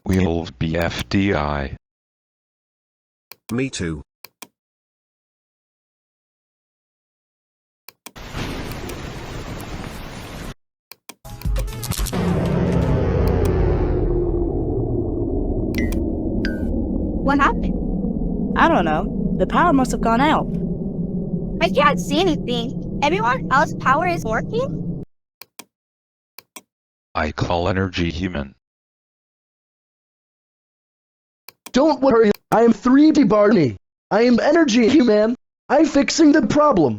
We'll be FDI. Me too. What happened? I don't know. The power must have gone out. I can't see anything. Everyone else's power is working? I call energy human. Don't worry, I am 3D Barney. I am energy human. I'm fixing the problem.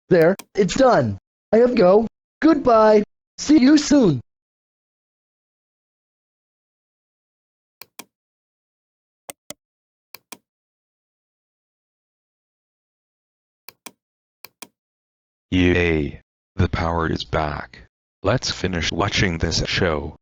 There, it's done. I have to go. Goodbye. See you soon. Yay! The power is back. Let's finish watching this show.